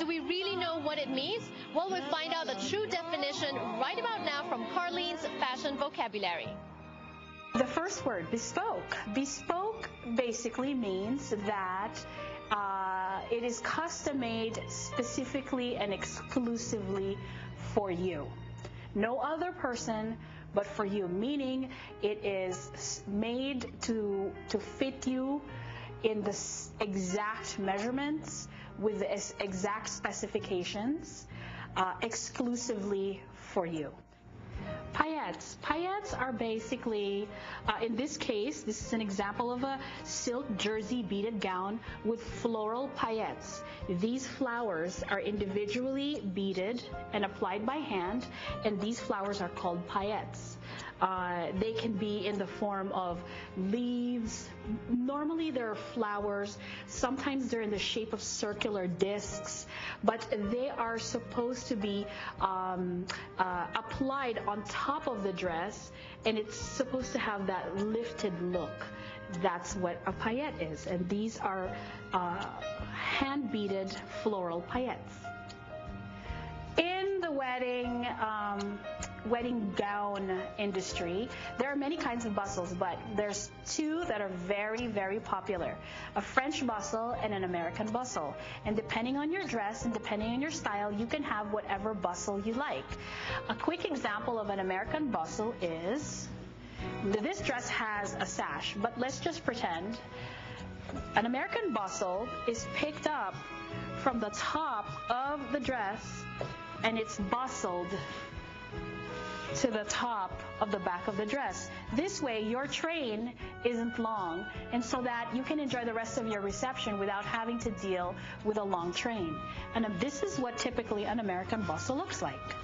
we really know what it means? Well, we'll find out the true definition right about now from Carlyn's fashion vocabulary. The first word, bespoke. Bespoke basically means that it is custom-made specifically and exclusively for you. No other person but for you, meaning it is made to fit you in the exact measurements with the exact specifications, exclusively for you. Paillettes. Paillettes are basically, in this case, this is an example of a silk jersey beaded gown with floral paillettes. These flowers are individually beaded and applied by hand, and these flowers are called paillettes. They can be in the form of leaves. Normally they're flowers. Sometimes they're in the shape of circular discs, but they are supposed to be applied on top of the dress, and it's supposed to have that lifted look. That's what a paillette is, and these are hand-beaded floral paillettes. In the wedding gown industry, there are many kinds of bustles, but there's two that are very, very popular: a French bustle and an American bustle. And depending on your dress and depending on your style, you can have whatever bustle you like. A quick example of an American bustle is, this dress has a sash, but let's just pretend an American bustle is picked up from the top of the dress and it's bustled to the top of the back of the dress. This way your train isn't long, and so that you can enjoy the rest of your reception without having to deal with a long train. And this is what typically an American bustle looks like.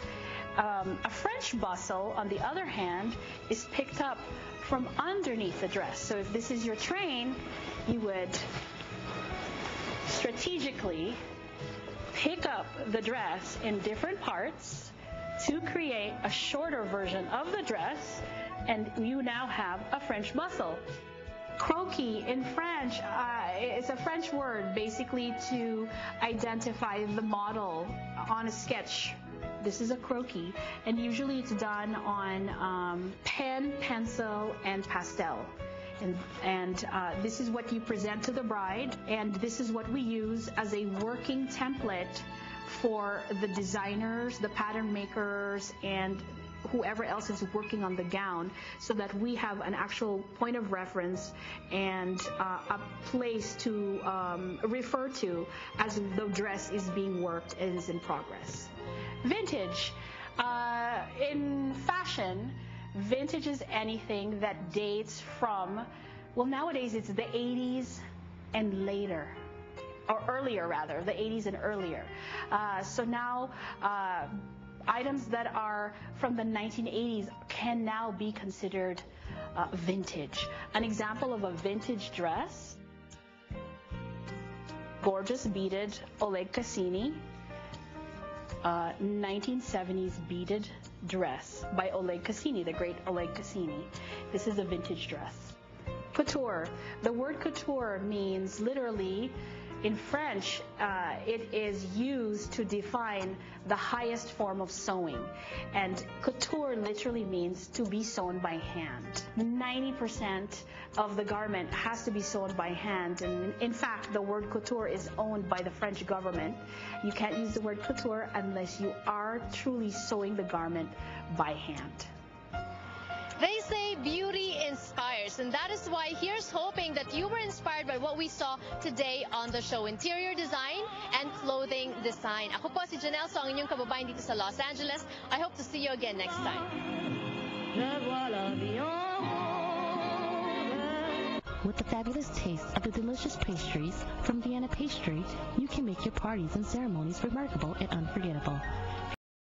A French bustle, on the other hand, is picked up from underneath the dress. So if this is your train, you would strategically pick up the dress in different parts to create a shorter version of the dress, and you now have a French bustle. Croaky in French, it's a French word basically to identify the model on a sketch. This is a croaky, and usually it's done on pen, pencil, and pastel. And this is what you present to the bride, and this is what we use as a working template for the designers, the pattern makers, and whoever else is working on the gown, so that we have an actual point of reference and a place to refer to as the dress is being worked and is in progress. Vintage. In fashion, vintage is anything that dates from, well, nowadays it's the 80s and later, or earlier rather, the 80s and earlier. So now items that are from the 1980s can now be considered vintage. An example of a vintage dress, gorgeous beaded Oleg Cassini, 1970s beaded dress by Oleg Cassini, the great Oleg Cassini. This is a vintage dress. Couture. The word couture means literally, in French, it is used to define the highest form of sewing. And couture literally means to be sewn by hand. 90% of the garment has to be sewn by hand. And in fact, the word couture is owned by the French government. You can't use the word couture unless you are truly sewing the garment by hand. They say beauty inspires, and that is why here's hoping that you were inspired by what we saw today on the show, interior design and clothing design. Ako po si Janelle, so ang inyong kababayan dito sa Los Angeles. I hope to see you again next time. With the fabulous taste of the delicious pastries from Vienna Pastry, you can make your parties and ceremonies remarkable and unforgettable.